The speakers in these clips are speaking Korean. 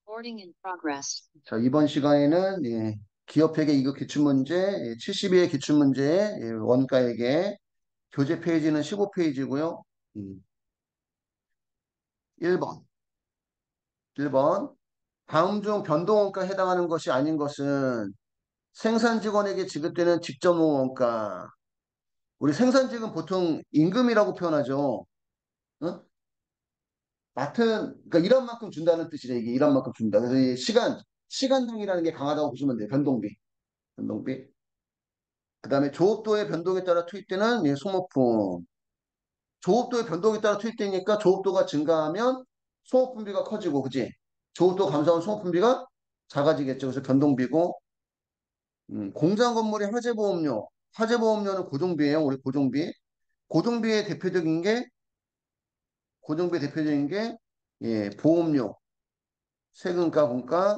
Recording in progress. 자, 이번 시간에는 기업회계 2급 기출문제, 72의 기출문제의 원가액의 교재 페이지는 15페이지고요. 1번. 1번. 다음 중 변동원가에 해당하는 것이 아닌 것은 생산 직원에게 지급되는 직접 노무원가. 우리 생산직은 보통 임금이라고 표현하죠. 응? 그러니까 일한 만큼 준다는 뜻이래. 이게 일한 만큼 준다. 그래서 이 시간당이라는 게 강하다고 보시면 돼요. 변동비. 변동비. 그 다음에 조업도의 변동에 따라 투입되는 소모품. 조업도의 변동에 따라 투입되니까 조업도가 증가하면 소모품비가 커지고, 그지? 조업도 감소하면 소모품비가 작아지겠죠. 그래서 변동비고, 공장 건물의 화재보험료. 화재보험료는 고정비예요. 우리 고정비. 고정비의 대표적인 게, 고정비의 대표적인 게, 보험료, 세금가, 공가,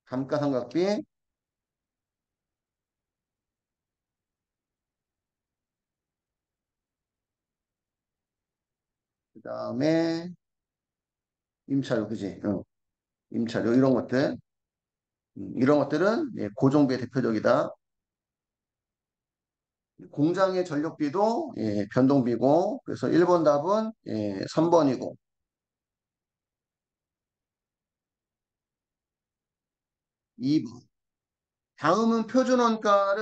감가상각비, 그 다음에 임차료, 그지? 임차료, 이런 것들. 이런 것들은 고정비의 대표적이다. 공장의 전력비도 변동비고, 그래서 1번 답은 3번이고, 2번. 다음은 표준원가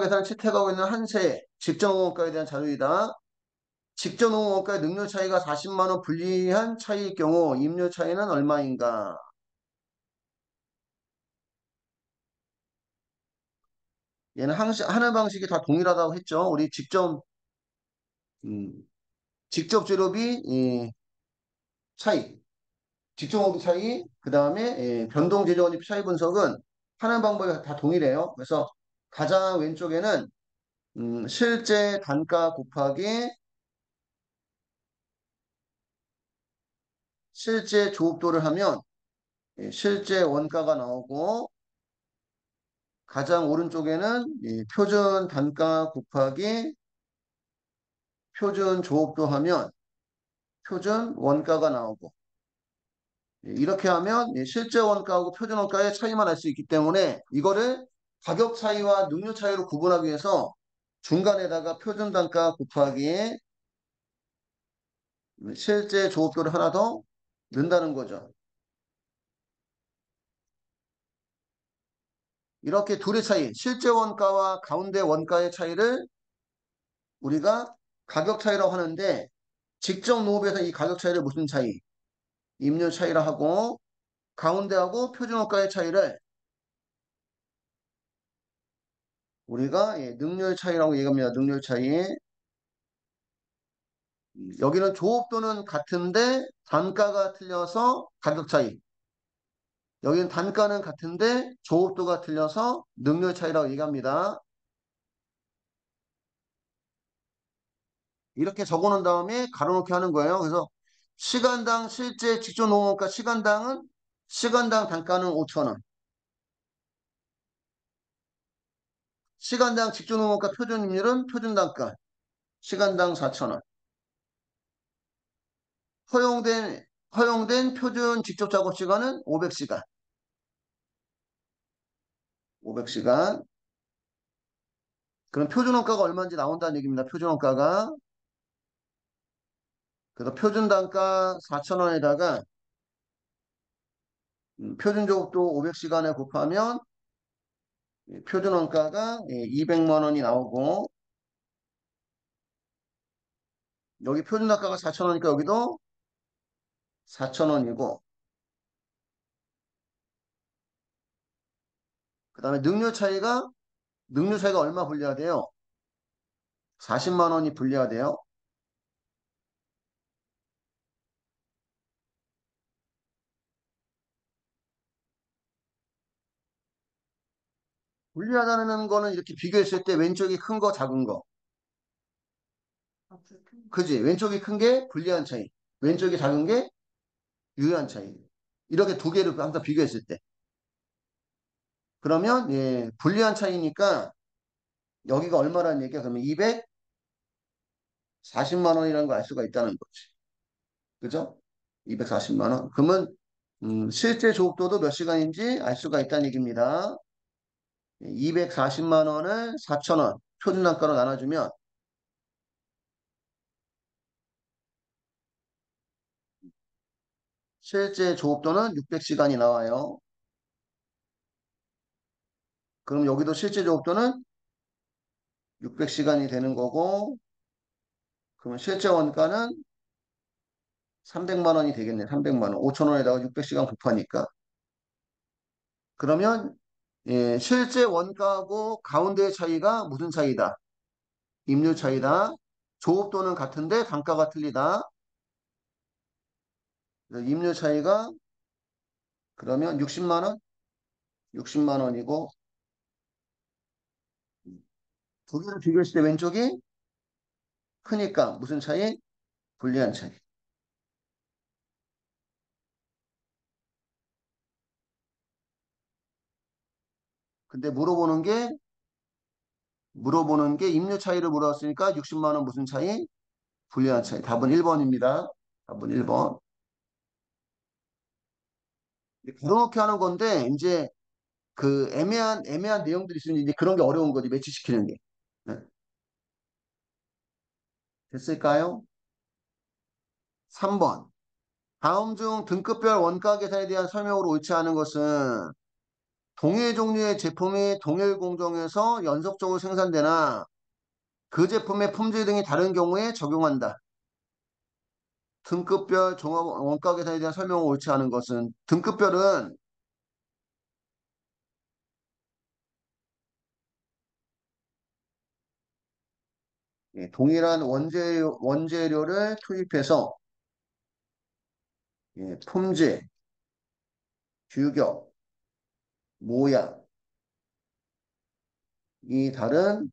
계산을 채택하고 있는 한세 직전원가에 대한 자료이다. 직전원가의 능률 차이가 40만 원 불리한 차이일 경우 임률 차이는 얼마인가? 얘는 하는 방식이 다 동일하다고 했죠. 우리 음, 직접 재료비 차이, 직종호비 차이, 그 다음에 변동 재정원입 차이 분석은 하는 방법이 다 동일해요. 그래서 가장 왼쪽에는 실제 단가 곱하기 실제 조업도를 하면 실제 원가가 나오고, 가장 오른쪽에는 표준 단가 곱하기 표준 조업도 하면 표준 원가가 나오고, 이렇게 하면 실제 원가하고 표준 원가의 차이만 알 수 있기 때문에 이거를 가격 차이와 능률 차이로 구분하기 위해서 중간에다가 표준 단가 곱하기 실제 조업도를 하나 더 넣는다는 거죠. 이렇게 둘의 차이, 실제 원가와 가운데 원가의 차이를 우리가 가격 차이라고 하는데, 직접 농업에서 이 가격 차이를 무슨 차이? 임률 차이라 하고, 가운데하고 표준 원가의 차이를 우리가 능률 차이라고 얘기합니다. 능률 차이. 여기는 조업도는 같은데 단가가 틀려서 가격 차이. 여기는 단가는 같은데 조업도가 틀려서 능률 차이라고 얘기합니다. 이렇게 적어놓은 다음에 가로놓기 하는 거예요. 그래서 시간당 실제 직접 농업가 시간당 단가는 5,000원. 시간당 직접 농업가 표준임률은 표준 단가 시간당 4,000원. 허용된 표준 직접 작업 시간은 500시간. 500시간. 그럼 표준 원가가 얼마인지 나온다는 얘기입니다. 표준 원가가. 그래서 표준 단가 4,000원에다가 표준 작업도 500시간에 곱하면 표준 원가가 200만 원이 나오고, 여기 표준 단가가 4,000원이니까 여기도 4,000원이고, 그 다음에 능률 차이가 얼마 불려야 돼요? 40만 원이 불려야 돼요. 불리하다는 거는 이렇게 비교했을 때 왼쪽이 큰 거, 작은 거. 그지? 왼쪽이 큰 게 불리한 차이. 왼쪽이 작은 게 유효한 차이. 이렇게 두 개를 항상 비교했을 때. 그러면, 불리한 차이니까 여기가 얼마라는 얘기야? 그러면 240만 원이라는 걸 알 수가 있다는 거지. 그죠? 240만 원. 그러면 실제 조업도도 몇 시간인지 알 수가 있다는 얘기입니다. 240만 원을 4천 원 표준단가로 나눠주면 실제 조업도는 600시간이 나와요. 그럼 여기도 실제 조업도는 600시간이 되는 거고, 그러면 실제 원가는 300만 원이 되겠네. 300만 원. 5천 원에다가 600시간 곱하니까. 그러면 예, 실제 원가하고 가운데의 차이가 무슨 차이다? 임료 차이다. 조업도는 같은데 단가가 틀리다. 그래서 임료 차이가 그러면 60만 원? 60만 원이고 두 개를 비교했을 때 왼쪽이 크니까 무슨 차이? 불리한 차이. 근데 물어보는 게 임료 차이를 물어봤으니까 60만 원 무슨 차이? 불리한 차이. 답은 1번입니다. 답은 1번. 걸어놓기 하는 건데 이제 그 애매한 내용들이 있으니 이제 그런 게 어려운 거지 매치시키는 게. 네. 됐을까요? 3번. 다음 중 등급별 원가 계산에 대한 설명으로 옳지 않은 것은 동일 종류의 제품이 동일 공정에서 연속적으로 생산되나 그 제품의 품질 등이 다른 경우에 적용한다. 등급별 종합 원가 계산에 대한 설명을 옳지 않은 것은 등급별은 예, 동일한 원재료를 투입해서 예, 품질, 규격, 모양 이 다른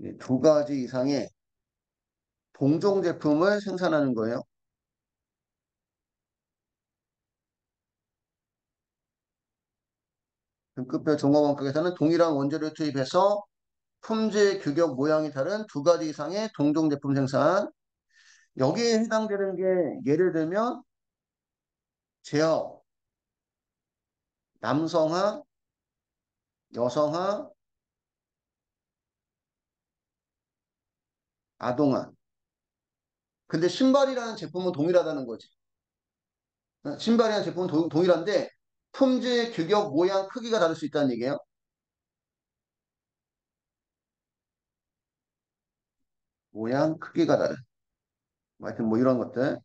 예, 두 가지 이상의 동종 제품을 생산하는 거예요. 등급별 종합원가 계산은 동일한 원재료를 투입해서 품질, 규격, 모양이 다른 두 가지 이상의 동종 제품 생산. 여기에 해당되는 게 예를 들면 제업, 남성화, 여성화, 아동화. 근데 신발이라는 제품은 동일하다는 거지. 신발이라는 제품은 동일한데 품질, 규격, 모양, 크기가 다를 수 있다는 얘기예요. 모양, 크기가 다른. 하여튼 뭐 이런 것들.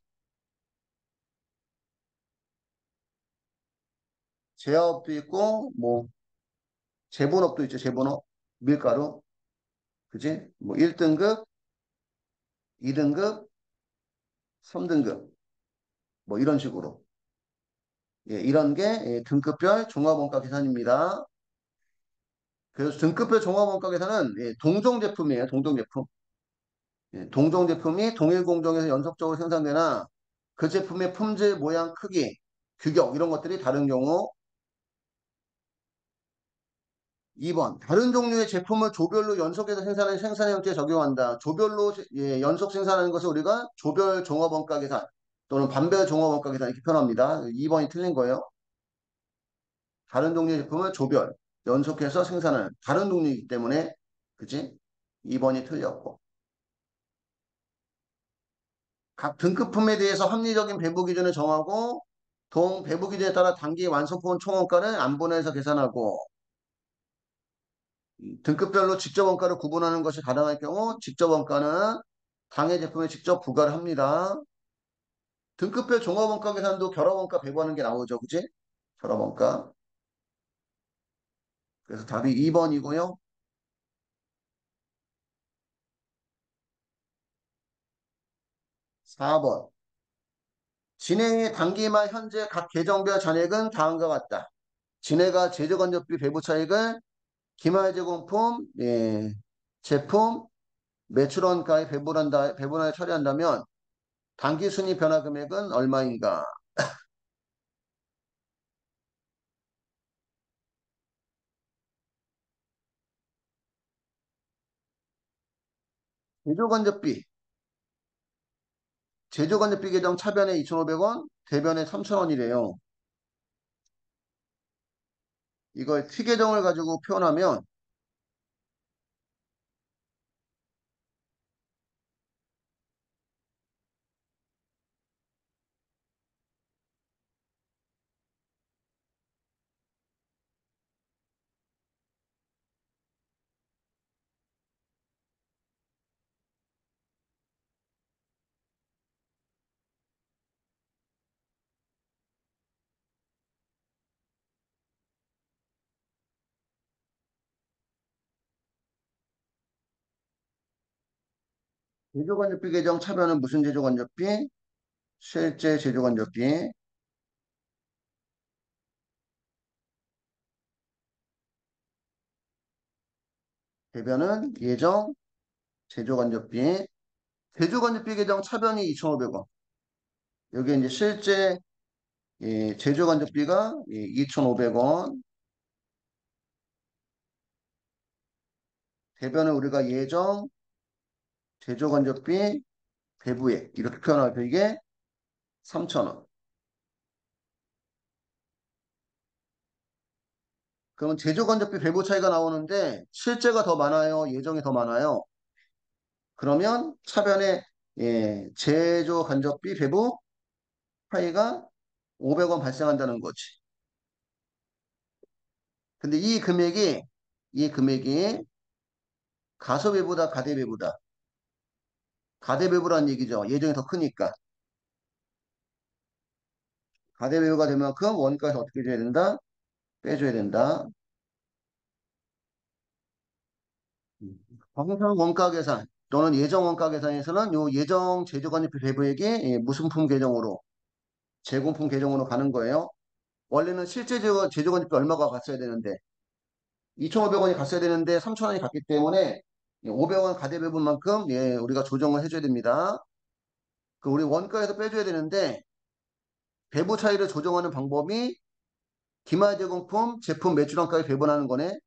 제업도 있고 뭐 제본업도 있죠. 제본업. 밀가루. 그지? 뭐 1등급, 2등급, 3등급. 뭐 이런 식으로. 예, 이런 게 예, 등급별 종합원가 계산입니다. 그래서 등급별 종합원가 계산은 예, 동종 제품이에요. 동종 제품. 예, 동종 제품이 동일 공정에서 연속적으로 생산되나 그 제품의 품질, 모양, 크기, 규격 이런 것들이 다른 경우 2번 다른 종류의 제품을 조별로 연속해서 생산하는 생산 형태에 적용한다. 조별로 예, 연속 생산하는 것을 우리가 조별 종합원가 계산 또는 반별 종합원가 계산 이렇게 표현합니다. 2번이 틀린 거예요. 다른 종류의 제품을 조별, 연속해서 생산하는 다른 종류이기 때문에 그치? 2번이 틀렸고 각 등급품에 대해서 합리적인 배부 기준을 정하고 동 배부 기준에 따라 단기 완성품 총원가를 안분해서 계산하고 등급별로 직접 원가를 구분하는 것이 가능할 경우 직접 원가는 당해 제품에 직접 부과를 합니다. 등급별 종합원가 계산도 결합원가 배부하는 게 나오죠. 그치? 결합원가. 그래서 답이 2번이고요. 4번. 진행의 단기말 현재 각 계정별 잔액은 다음과 같다. 진해가 제조건조비 배부 차익을 기말 제공품, 예, 제품, 매출원가에 배분하여 처리한다면 단기 순위 변화 금액은 얼마인가? 제조건조비, 제조간접비 계정 차변에 2,500원, 대변에 3,000원이래요. 이걸 T 계정을 가지고 표현하면 제조간접비 계정 차변은 무슨 제조간접비? 실제 제조간접비. 대변은 예정 제조간접비. 제조간접비 계정 차변이 2,500원. 여기 이제 실제 제조간접비가 2,500원. 대변은 우리가 예정 제조간접비 배부액 이렇게 표현하죠. 이게 3,000원. 그러면 제조간접비 배부 차이가 나오는데 실제가 더 많아요? 예정이 더 많아요? 그러면 차변에 제조간접비 배부 차이가 500원 발생한다는 거지. 근데 이 금액이 가소배부다 가대배부다. 가대배부라는 얘기죠. 예정이 더 크니까. 가대배부가 될 만큼 원가에서 어떻게 해줘야 된다? 빼줘야 된다. 방송 원가 계산 또는 예정 원가 계산에서는 요 예정 제조관리비 배부액이 무슨품 계정으로 제공품 계정으로 가는 거예요. 원래는 실제 제조관리비 얼마가 갔어야 되는데 2,500원이 갔어야 되는데 3,000원이 갔기 때문에 500원 가대 배분만큼 우리가 조정을 해줘야 됩니다. 그 우리 원가에서 빼줘야 되는데 배부 차이를 조정하는 방법이 기말 제공품 제품 매출원가에 배분하는 거네.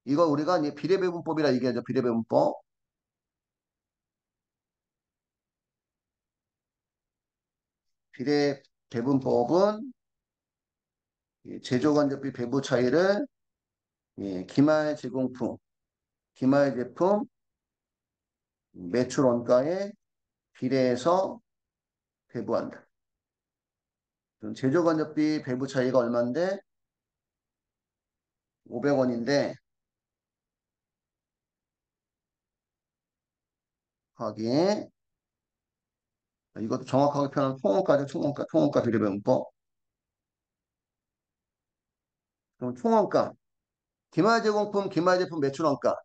이거 우리가 이제 비례배분법이라 얘기하죠. 비례배분법. 비례배분법은 제조간접비 배부 차이를 기말 제공품, 기말 제품 매출 원가에 비례해서 배부한다. 그럼 제조간접비 배부 차이가 얼마인데? 500원인데 하기에 이것도 정확하게 표현하면 총원가죠. 총원가 비례배분법. 그럼 총원가, 기말 제공품, 기말 제품 매출 원가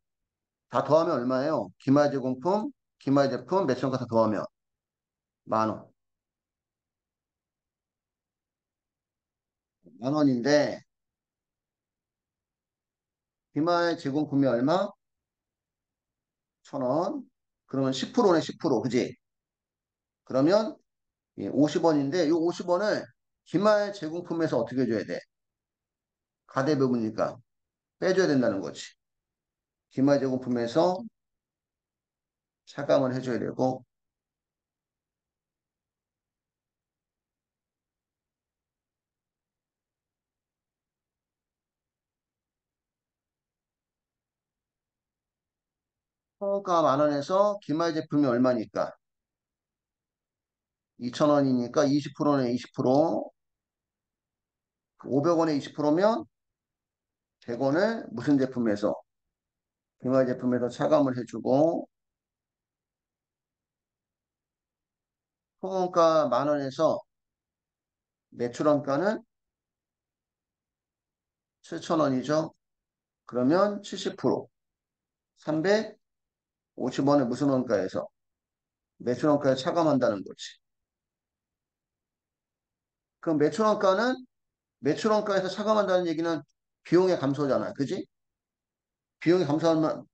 다 더하면 얼마예요? 기말 제공품, 기말 제품 매출 원가 다 더하면 10,000원. 10,000원인데 기말 제공품이 얼마? 1,000원. 그러면 10%네, 10%. 그지? 그러면 50원인데 이 50원을 기말 제공품에서 어떻게 해줘야 돼? 가대 부분이니까 빼줘야 된다는 거지. 기말 제공품에서 차감을 해줘야 되고 평가 10,000원에서 기말 제품이 얼마니까? 2,000원이니까 20%네, 20%. 500원에 20%면 100원을 무슨 제품에서? 기말 제품에서 차감을 해주고 평가 10,000원에서 매출원가는 7,000원이죠. 그러면 70%. 350원을 무슨 원가에서? 매출원가에 차감한다는 거지. 그럼 매출원가에서 차감한다는 얘기는 비용의 감소잖아. 그지? 비용이 감소하는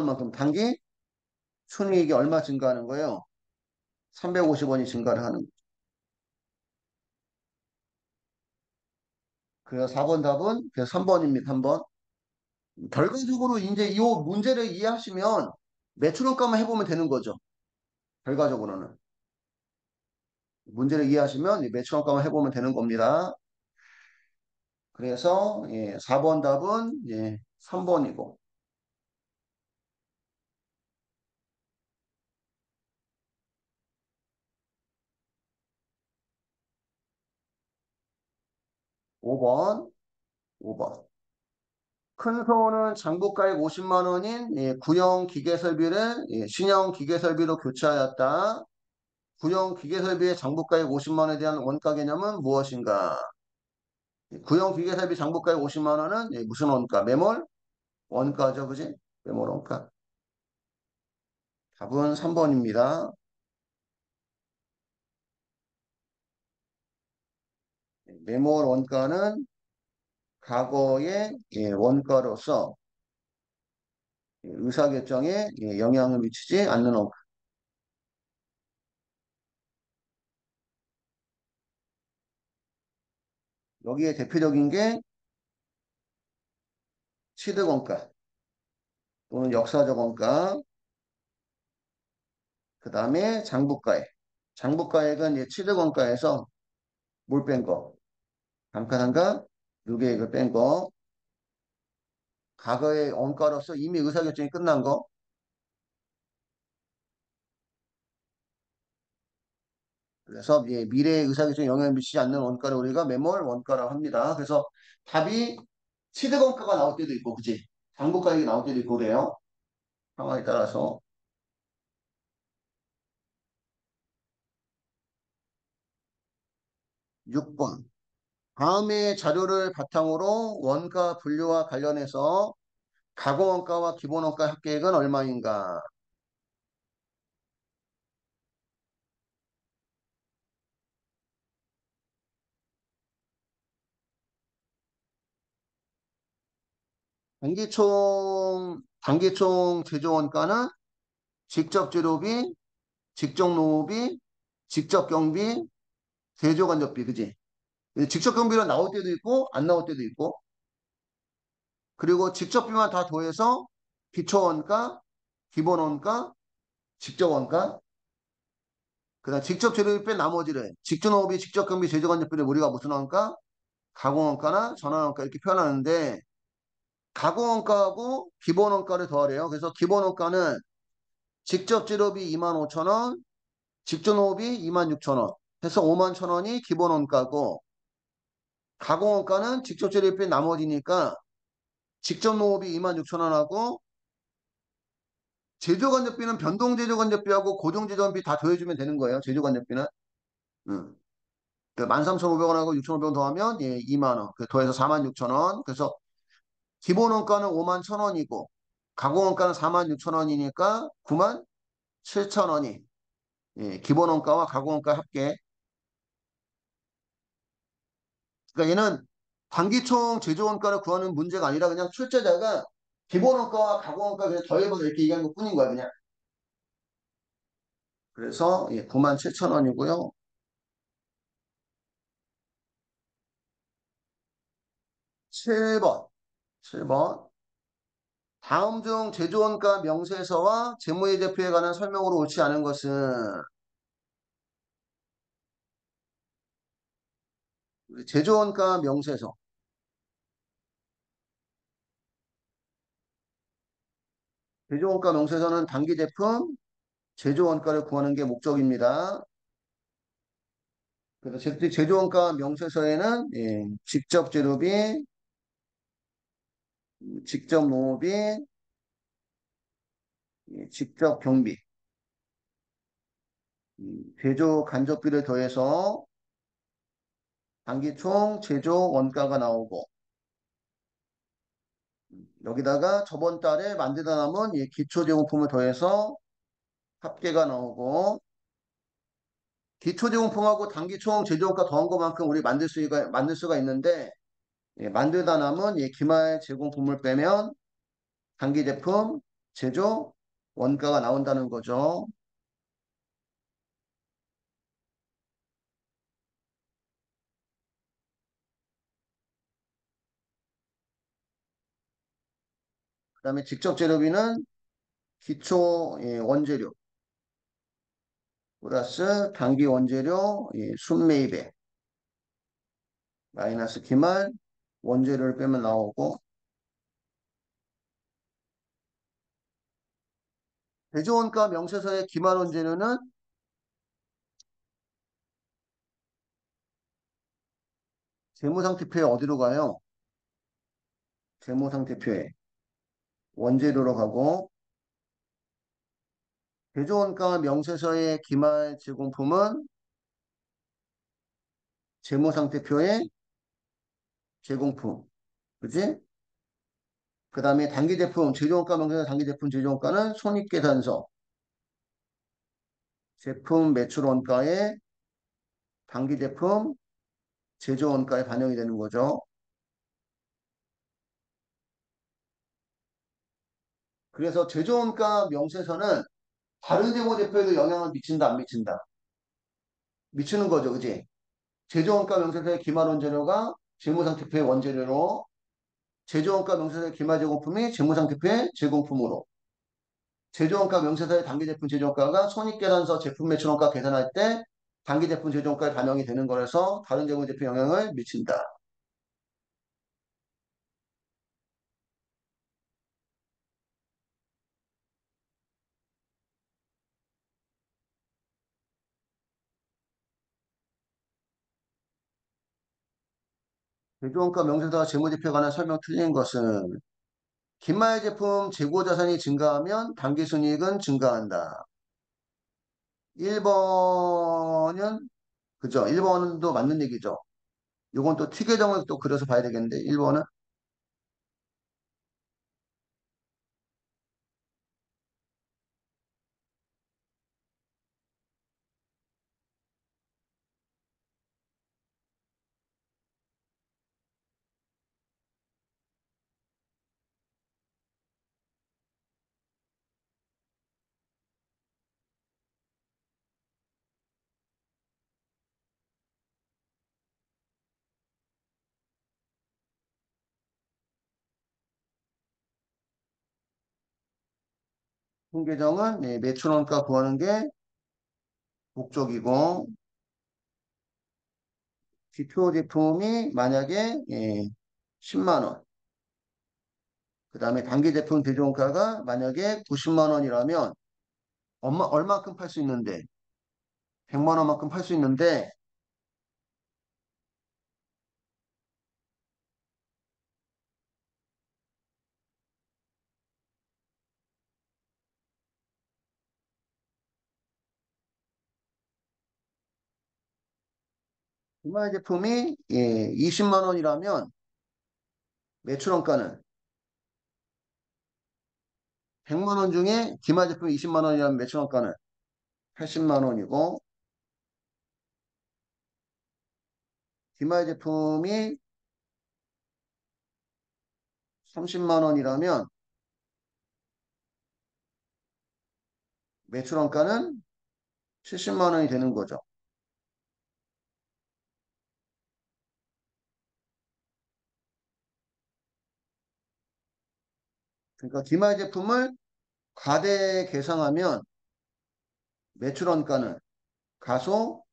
만큼 단기 순이익이 얼마 증가하는 거예요? 350원이 증가를 하는 거죠. 그래서 4번 답은 그래서 3번입니다. 3번. 결과적으로 이제 이 문제를 이해하시면 매출원가만 해보면 되는 거죠. 결과적으로는. 문제를 이해하시면 매출원가만 해보면 되는 겁니다. 그래서 4번 답은 3번이고 5번, 5번. 큰 소는 장부가액 50만 원인 구형 기계설비를 신형 기계설비로 교체하였다. 구형 기계설비의 장부가액 50만 원에 대한 원가 개념은 무엇인가? 구형 기계설비 장부가액 50만 원은 무슨 원가? 매몰? 원가죠, 그지? 매몰 원가. 답은 3번입니다. 매몰 원가는 과거의 원가로서 의사결정에 영향을 미치지 않는 원가. 여기에 대표적인 게 취득원가 또는 역사적 원가, 그 다음에 장부가액. 장부가액은 취득원가에서 뭘 뺀 거? 감가상각, 누계액을 뺀 거, 과거의 원가로서 이미 의사결정이 끝난 거, 그래서 미래의 의사결정에 영향을 미치지 않는 원가를 우리가 매몰 원가라고 합니다. 그래서 답이 취득원가가 나올 때도 있고, 그치? 장부가액이 나올 때도 있고 그래요. 상황에 따라서. 6번. 다음의 자료를 바탕으로 원가 분류와 관련해서 가공원가와 기본원가 합계액은 얼마인가? 단기총 제조원가는 직접 재료비, 직접 노무비, 직접 경비, 제조간접비, 그지? 직접 경비로 나올 때도 있고 안 나올 때도 있고, 그리고 직접비만 다 더해서 기초원가, 기본원가, 직접원가, 그다음 직접 재료비 뺀 나머지를 직접 노무비, 직접 경비, 제조간접비를 우리가 무슨 원가? 가공원가나 전환원가 이렇게 표현하는데, 가공원가하고 기본원가를 더하래요. 그래서 기본원가는 직접 재료비 25,000원, 직접 노무비 26,000원 해서 51,000원이 기본원가고, 가공원가는 직접 재료비 뺀 나머지니까 직접 노무비 26,000원하고 제조간접비는 변동제조간접비하고 고정제조간비 다 더해주면 되는 거예요. 제조간접비는. 음. 13,500원하고 6,500원 더하면 2만 원. 더해서 46,000원. 그래서 기본원가는 51,000원이고 가공원가는 46,000원이니까 97,000원이 기본원가와 가공원가 합계. 그러니까 얘는 단기총 제조원가를 구하는 문제가 아니라 그냥 출제자가 기본원가와 가공원가 그냥 더해서 이렇게 얘기한 것 뿐인 거야 그냥. 그래서 97,000원이고요. 7번. 7번. 다음 중 제조원가 명세서와 재무제표에 관한 설명으로 옳지 않은 것은 제조원가 명세서. 제조원가 명세서는 단기 제품 제조원가를 구하는 게 목적입니다. 그래서 제조원가 명세서에는 직접 재료비, 직접 농업비, 직접 경비, 제조 간접비를 더해서 단기총 제조 원가가 나오고, 여기다가 저번 달에 만들다 남은 기초제공품을 더해서 합계가 나오고, 기초제공품하고 단기총 제조원가 더한 것만큼 우리 만들 수가 있는데, 만들다 남은 기말 제공품을 빼면 단기 제품 제조 원가가 나온다는 거죠. 그 다음에 직접 재료비는 기초 원재료, 플러스 단기 원재료 순매입액 마이너스 기말 원재료를 빼면 나오고 대조원가 명세서의 기말 원재료는 재무상태표에 어디로 가요? 재무상태표에 원재료로 가고 대조원가 명세서의 기말 제공품은 재무상태표에 제공품. 그지? 그 다음에 단기제품, 제조원가 명세서 단기제품 제조원가는 손익계산서, 제품 매출원가에 단기제품 제조원가에 반영이 되는 거죠. 그래서 제조원가 명세서는 다른 재고제표에도 영향을 미친다, 안 미친다? 미치는 거죠, 그지? 제조원가 명세서의 기말원재료가 재무상태표의 원재료로, 제조원가 명세서의 기말제공품이 재무상태표의 제공품으로, 제조원가 명세서의 단기제품 제조원가가 손익계산서 제품 매출원가 계산할 때 단기제품 제조원가에 반영이 되는 거라서 다른 재고제표에 영향을 미친다. 제조원가 명세서와 재무제표에 관한 설명 틀린 것은 기말 제품 재고 자산이 증가하면 당기순이익은 증가한다. 1번은 그죠? 1번도 맞는 얘기죠. 요건 또 티계정을 또 그려서 봐야 되겠는데 1번은 통계정은 매출원가 구하는 게 목적이고 기표 제품이 만약에 10만 원, 그 다음에 단기 제품 대조원가가 만약에 90만 원이라면 얼마큼 팔 수 있는데 100만 원만큼 팔 수 있는데 기말 제품이 20만 원이라면 매출원가는 100만 원 중에 기말 제품이 20만 원이라면 매출원가는 80만 원이고 기말 제품이 30만 원이라면 매출원가는 70만 원이 되는 거죠. 그러니까 기말 제품을 과대 계상하면 매출원가는 가소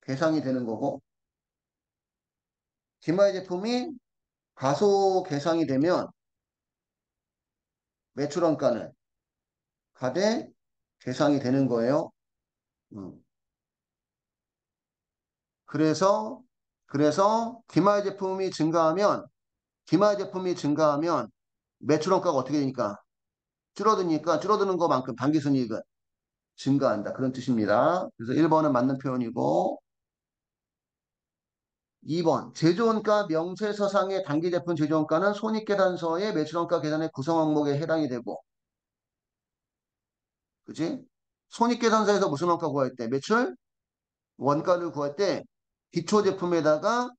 계상이 되는 거고 기말 제품이 가소 계상이 되면 매출원가는 과대 계상이 되는 거예요. 음. 그래서 기말 제품이 증가하면 매출원가가 어떻게 되니까 줄어드니까 줄어드는 것만큼 당기순이익은 증가한다. 그런 뜻입니다. 그래서 1번은 맞는 표현이고 2번 제조원가 명세서상의 단기제품 제조원가는 손익계산서의 매출원가 계산의 구성 항목에 해당이 되고 그지? 손익계산서에서 무슨 원가 구할 때 매출 원가를 구할 때 기초제품에다가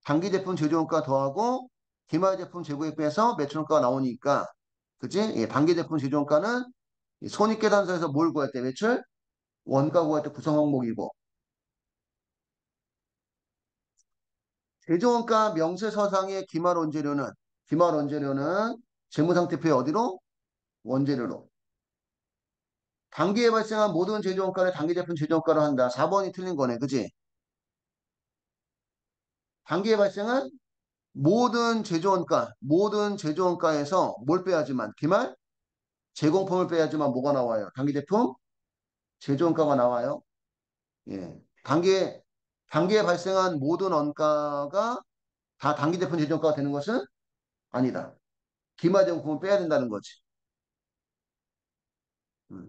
단기제품 제조원가 더하고 기말제품 재고액 빼서 매출원가가 나오니까 그지? 예, 단기제품 제조원가는 손익계산서에서 뭘 구할 때 매출 원가 구할 때 구성 항목이고 제조원가 명세서상의 기말 원재료는 재무상태표에 어디로? 원재료로. 단기에 발생한 모든 제조원가를 단기 제품 제조원가로 한다. 4번이 틀린 거네. 그지? 단기에 발생한 모든 제조원가에서 뭘 빼야지만, 기말? 제공품을 빼야지만 뭐가 나와요? 단기 제품 제조원가가 나와요. 예. 단기에 발생한 모든 원가가 다 단기 제품 제조원가가 되는 것은 아니다. 기말 제공품을 빼야 된다는 거지.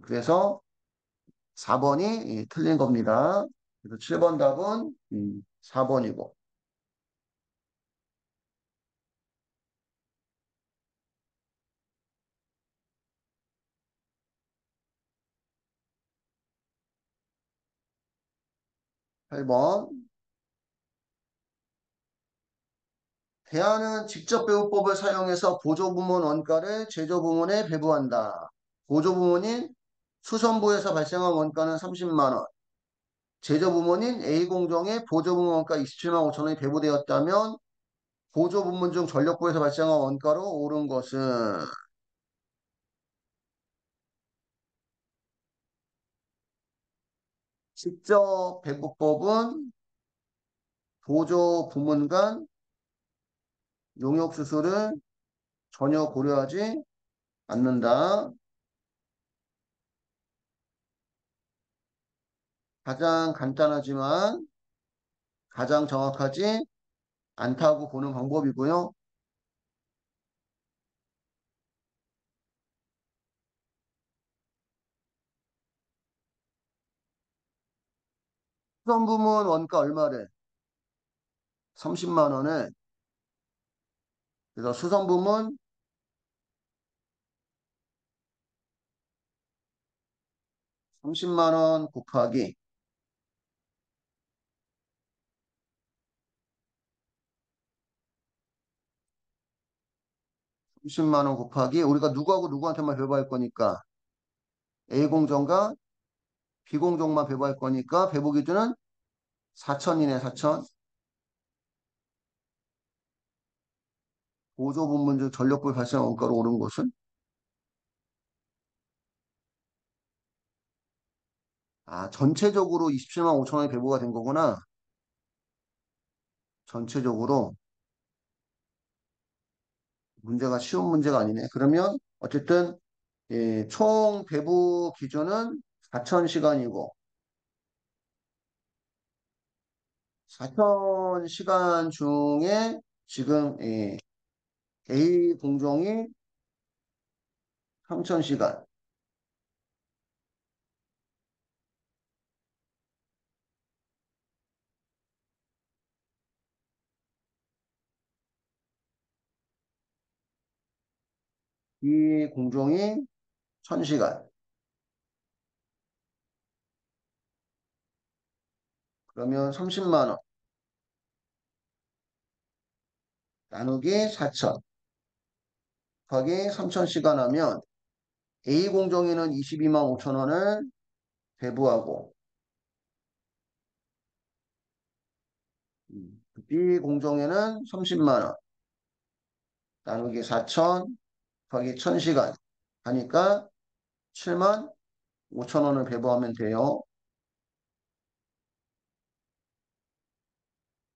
그래서 4번이 틀린 겁니다. 그래서 7번 답은 4번이고. 8번. 대안은 직접배부법을 사용해서 보조부문 원가를 제조부문에 배부한다. 보조부문인 수선부에서 발생한 원가는 30만 원. 제조부문인 A공정에 보조부문 원가 27만 5천 원이 배부되었다면 보조부문 중 전력부에서 발생한 원가로 오른 것은 직접배부법은 보조부문 간 용역수수를 전혀 고려하지 않는다. 가장 간단하지만 가장 정확하지 않다고 보는 방법이고요. 수선부문 원가 얼마래? 30만 원에. 그래서 수선부문 30만 원 곱하기 30만 원 곱하기 우리가 누구하고 누구한테만 배부할 거니까 A공정과 B공정만 배부할 거니까 배부 기준은 4천이네 4천. 보조부문 중 전력부에 발생한 원가로 오른 것은 전체적으로 27만 5천 원이 배부가 된 거구나. 전체적으로 문제가 쉬운 문제가 아니네. 그러면 어쨌든 총 배부 기준은 4,000시간이고 4,000시간 중에 지금 A 공정이 3,000시간, B 공정이 1,000시간. 그러면 30만 원 나누기 4,000 곱하기 3,000시간 하면 A 공정에는 22만 5천 원을 배부하고 B 공정에는 30만 원 나누기 4,000 곱하기 1,000시간 하니까 7만 5천 원을 배부하면 돼요.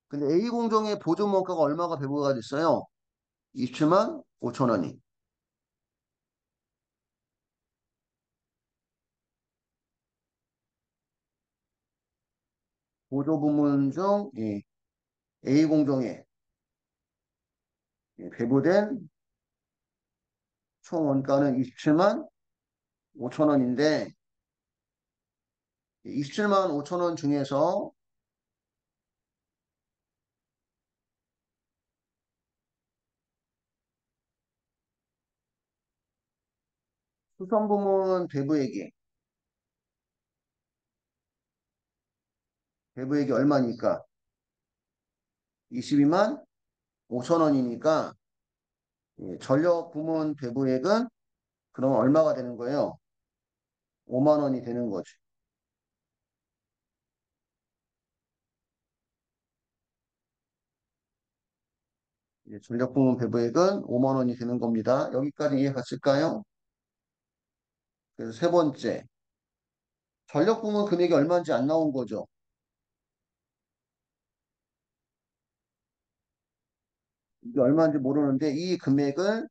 근데 A 공정의 보조 원가가 얼마가 배부가 됐어요? 27만 5천 원이. 보조 부문 중 A 공정에 배부된 총 원가는 27만 5천 원인데 27만 5천 원 중에서 수선 부문 배부액이 얼마니까? 22만 5천 원이니까 전력 부문 배부액은 그럼 얼마가 되는 거예요? 5만 원이 되는 거죠. 전력 부문 배부액은 5만 원이 되는 겁니다. 여기까지 이해 갔을까요? 그래서 세 번째. 전력 부문 금액이 얼마인지 안 나온 거죠. 이게 얼마인지 모르는데 이 금액을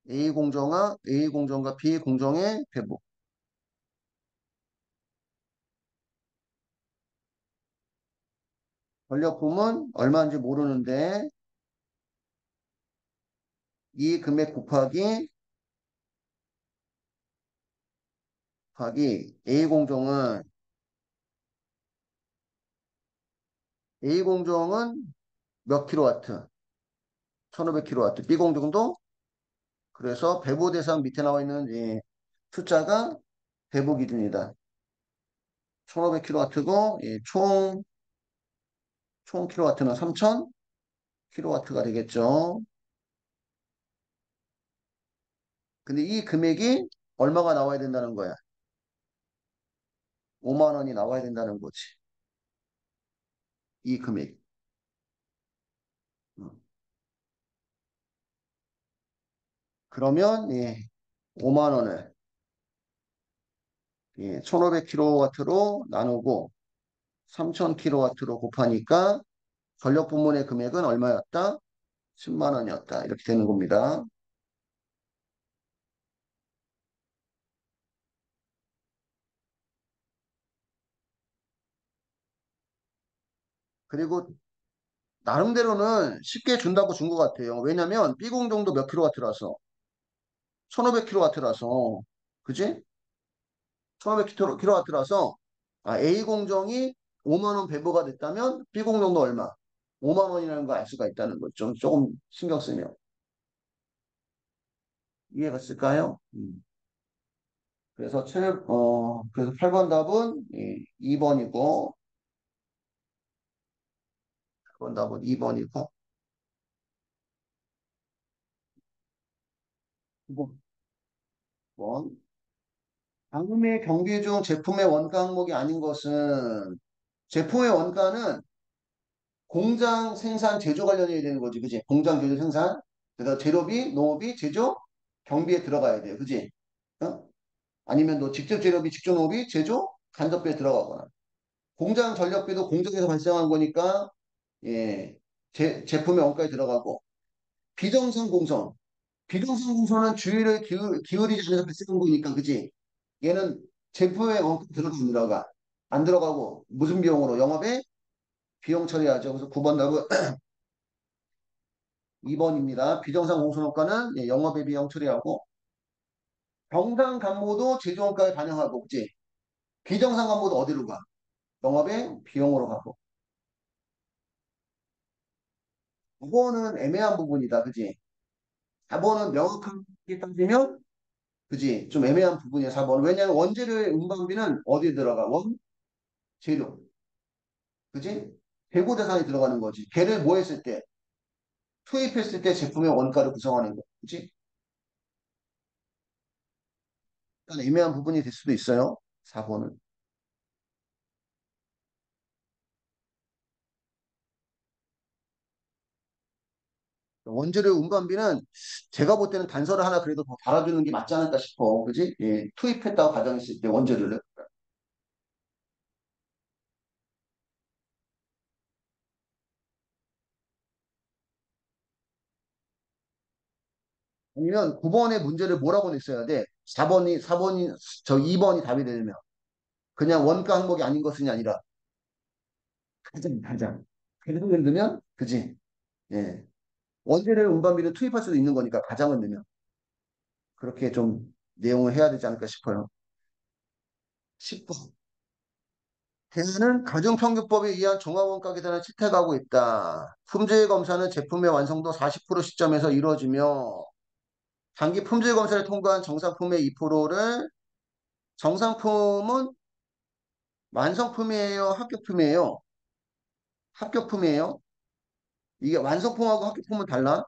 A 공정과 B 공정의 배분. 전력 부문 얼마인지 모르는데 이 금액 곱하기 A 공정은 몇 킬로와트? 1500킬로와트. B 공정도 그래서 배부 대상 밑에 나와 있는 이 숫자가 배부 기준이다. 1500킬로와트고 총 킬로와트는 3000킬로와트가 되겠죠. 근데 이 금액이 얼마가 나와야 된다는 거야? 5만 원이 나와야 된다는 거지. 이 금액. 음. 그러면 5만 원을 1500킬로와트로 나누고 3000킬로와트로 곱하니까 전력 부문의 금액은 얼마였다? 10만 원이었다. 이렇게 되는 겁니다. 그리고 나름대로는 쉽게 준다고 준 것 같아요. 왜냐면 B공정도 몇 킬로와트라서 1500킬로와트라서 그지? 1500킬로와트라서 A공정이 5만 원 배부가 됐다면 B공정도 얼마? 5만 원이라는 걸 알 수가 있다는 거죠. 조금 신경 쓰면. 이해가 갔을까요? 그래서 8번 답은 2번이고, 8번 답은 2번이고, 9번. 방금의 경기 중 제품의 원가 항목이 아닌 것은 제품의 원가는 공장 생산 제조 관련이 되는 거지, 그지? 공장 제조 생산. 그래서 재료비, 농업비, 제조, 경비에 들어가야 돼요, 그지? 어? 아니면 너 직접 재료비, 직접 농업비, 제조, 간접비에 들어가거나. 공장 전력비도 공장에서 발생한 거니까 제품의 원가에 들어가고 비정상 공선. 비정상 공선은 주의를 기울이지 않아서 발생한 거니까, 그지? 얘는 제품의 원가에 들어가 안 들어가? 안 들어가고 무슨 비용으로? 영업에 비용 처리하죠. 그래서 9번 답은 2번입니다. 비정상 공선효과는 영업의 비용 처리하고 정상 간모도 제조원가에 반영하고 그치? 비정상 간모도 어디로 가? 영업의 비용으로 가고 5번은 애매한 부분이다. 그지? 4번은 명확하게 따지면 그지? 좀 애매한 부분이야. 4번은. 왜냐하면 원재료의 운반비는 어디에 들어가? 재료. 그지? 재고 대상이 들어가는 거지. 걔를 뭐 했을 때? 투입했을 때 제품의 원가를 구성하는 거. 그지? 약간 애매한 부분이 될 수도 있어요. 4번은. 원재료 운반비는 제가 볼 때는 단서를 하나 그래도 더 달아주는 게 맞지 않을까 싶어. 그지? 투입했다고 가정했을 때 원재료를. 아니면 9번의 문제를 뭐라고 냈어야 돼? 2번이 답이 되면. 그냥 원가 항목이 아닌 것은이 아니라 가장을 넣으면, 그지? 예. 원재료 운반비를 투입할 수도 있는 거니까 가장을 넣으면. 그렇게 좀 내용을 해야 되지 않을까 싶어요. 10번. 대안은 가중평균법에 의한 종합원가 계산을 채택하고 있다. 품질 검사는 제품의 완성도 40% 시점에서 이루어지며 단기 품질 검사를 통과한 정상품의 2%를 정상품은 완성품이에요, 합격품이에요? 합격품이에요? 이게 완성품하고 합격품은 달라?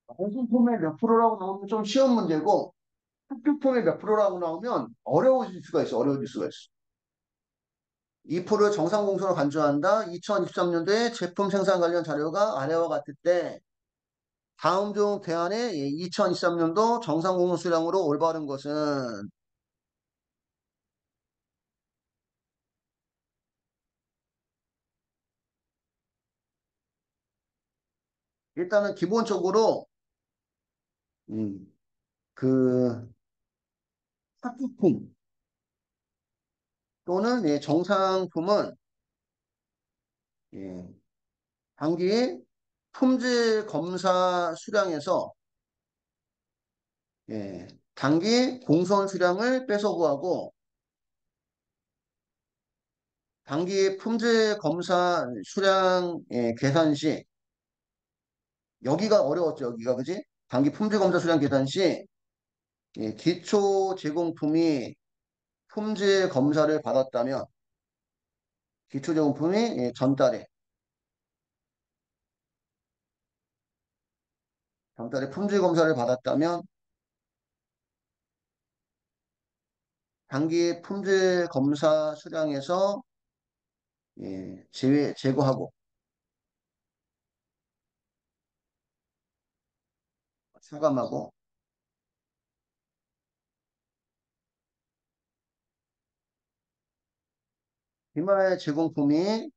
완성품의 몇 프로라고 나오면 좀 쉬운 문제고 합격품의 몇 프로라고 나오면 어려워질 수가 있어. 어려워질 수가 있어. 2%를 정상 공소로 간주한다. 2023년도에 제품 생산 관련 자료가 아래와 같을 때 다음 중 대안의 2023년도 정상 공소 수량으로 올바른 것은 일단은 기본적으로 음, 그 합부품 또는 정상품은 예, 단기 품질 검사 수량에서 단기 공선 수량을 빼서 구하고 단기 품질 검사 수량 계산 시 여기가 어려웠죠. 여기가 그지? 단기 품질 검사 수량 계산 시 기초 제공품이 품질 검사를 받았다면 기초 제공품이 전달에 품질 검사를 받았다면 단기 품질 검사 수량에서 제거하고 차감하고 기말 제공품이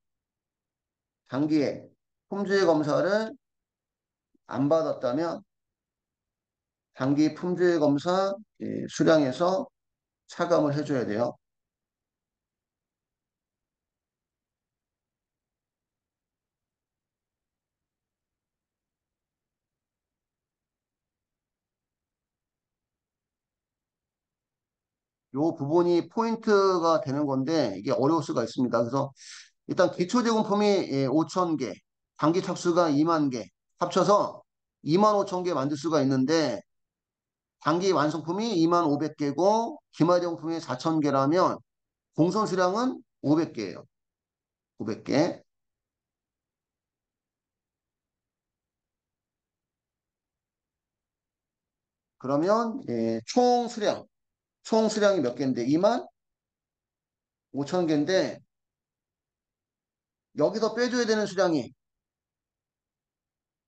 단기에 품질 검사를 안 받았다면 단기 품질 검사 수량에서 차감을 해줘야 돼요. 요 부분이 포인트가 되는 건데 이게 어려울 수가 있습니다. 그래서 일단 기초 제공품이 5천 개, 단기 착수가 2만 개 합쳐서 2만 5천 개 만들 수가 있는데 단기 완성품이 2만 500개고 기말 제공품이 4천 개라면 공선 수량은 500개예요. 500개. 그러면 총 수량이 몇 개인데 2만 5천 개인데 여기서 빼줘야 되는 수량이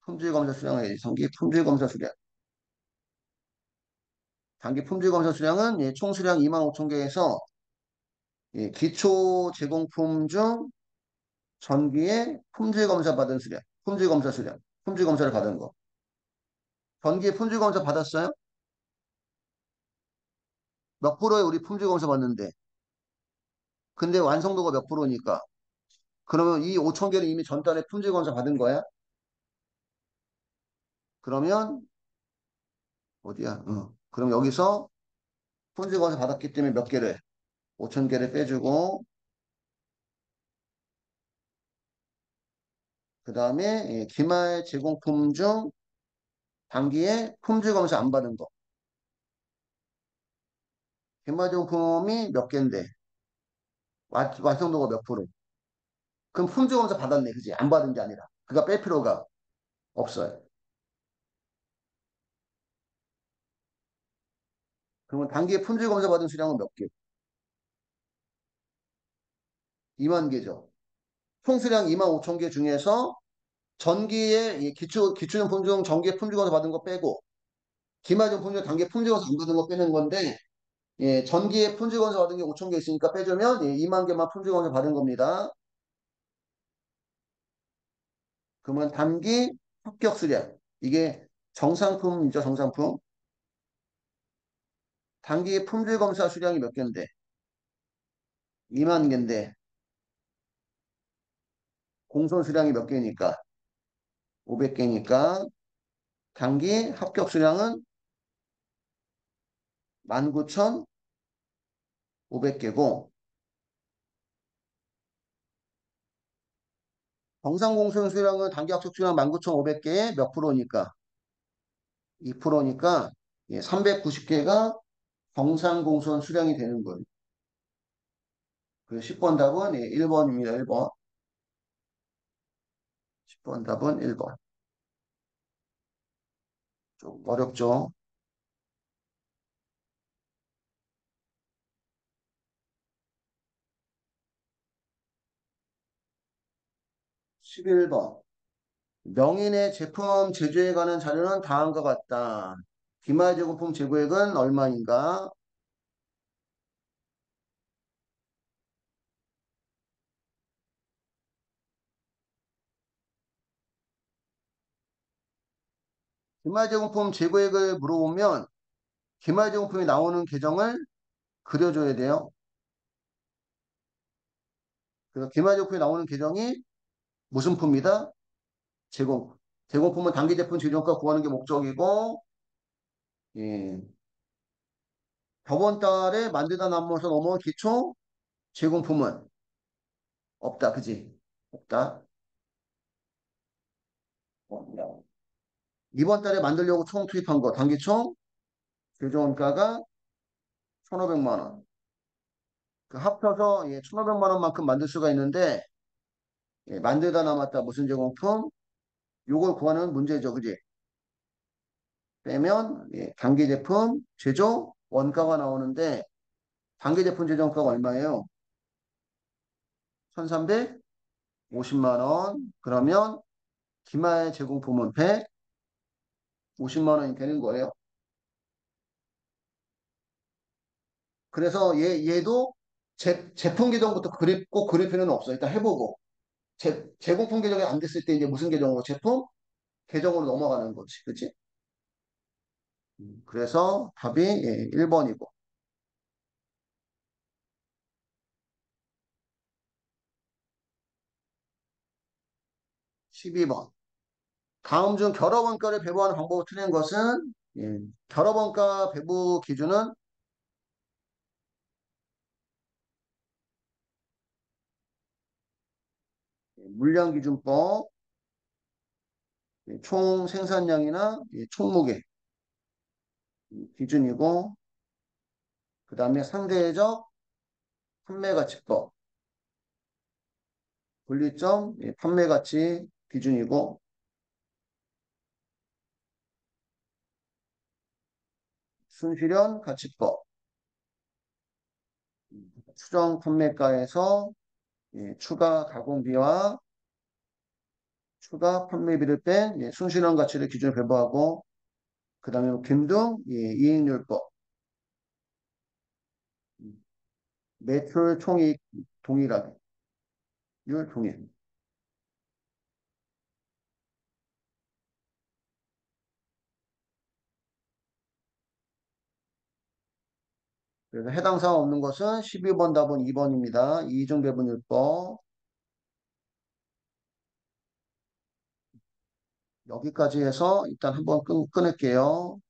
품질 검사 수량을 단기 품질 검사 수량. 단기 품질 검사 수량은 총 수량 2만 5천 개에서 기초 제공품 중 전기에 품질 검사 받은 수량, 품질 검사 수량, 품질 검사를 받은 거. 전기에 품질 검사 받았어요? 몇 프로에 우리 품질 검사 받는데. 근데 완성도가 몇 프로니까. 그러면 이 5천 개는 이미 전달에 품질 검사 받은 거야? 그러면 어디야? 그럼 여기서 품질 검사 받았기 때문에 몇 개를? 5천 개를 빼주고 그 다음에 기말 제공품 중 단기에 품질 검사 안 받은 거. 기말 제공품이 몇 개인데 완성도가 몇 프로? 그럼 품질 검사 받았네, 그지? 안 받은 게 아니라. 그가 뺄 필요가 없어요. 그러면 단기에 품질 검사 받은 수량은 몇 개? 2만 개죠. 총 수량 2만 5천 개 중에서 전기에 기초용품 중 전기에 품질 검사 받은 거 빼고 기말용품 중 단기에 품질 검사 안 받은 거 빼는 건데 전기에 품질 검사 받은 게 5천 개 있으니까 빼주면 2만 개만 품질 검사 받은 겁니다. 그러면 단기 합격 수량 이게 정상품이죠, 정상품. 단기 품질 검사 수량이 몇 개인데 2만 개인데 공손 수량이 몇 개니까 500개니까 단기 합격 수량은 19,500개고 정상 공손 수량은 단기 합격 수량 19,500개에 몇 프로니까 2%니까 390개가 정상 공손 수량이 되는 거예요. 그 10번 답은 1번입니다. 1번. 10번 답은 1번. 좀 어렵죠? 11번. 명인의 제품 제조에 관한 자료는 다음과 같다. 기말 제공품 재고액은 얼마인가? 기말 제공품 재고액을 물어보면 기말 제공품이 나오는 계정을 그려줘야 돼요. 그래서 기말 제공품이 나오는 계정이 무슨 품이다? 제공. 제공품은 단기 제품 제조가 구하는 게 목적이고, 예. 저번 달에 만들다 남아서 넘어온 기초 제공품은 없다. 그지? 없다. 이번 달에 만들려고 총 투입한 거, 단기총 제조원가가 1,500만 원. 그 합쳐서 예, 1,500만 원만큼 만들 수가 있는데, 예, 만들다 남았다. 무슨 제공품? 요걸 구하는 문제죠. 그지? 빼면, 예, 단기 제품 제조 원가가 나오는데, 단기 제품 제조 원가가 얼마예요? 1,350만 원. 그러면 기말 제공품은 150만 원이 되는 거예요. 그래서 얘도 제품 계정부터 꼭 그릴 필요는 없어. 일단 해보고. 제공품 계정이 안 됐을 때 이제 무슨 계정으로? 제품 계정으로 넘어가는 거지. 그치? 그래서 답이 예, 1번이고. 12번. 다음 중 결합원가를 배부하는 방법을 틀린 것은 예, 결합원가 배부 기준은 물량기준법, 예, 총 생산량이나 예, 총무게 기준이고, 그 다음에 상대적 판매가치법, 분리점 예, 판매가치 기준이고, 순실현 가치법, 추정 판매가에서 예, 추가 가공비와 추가 판매비를 뺀 예, 순실현 가치를 기준으로 배부하고, 그 다음에 균등 예, 이익률법, 매출 총이익 동일하게, 율 동일. 그래서 해당 사항 없는 것은 12번 답은 2번입니다. 이중배분율법. 여기까지 해서 일단 한번 끊을게요.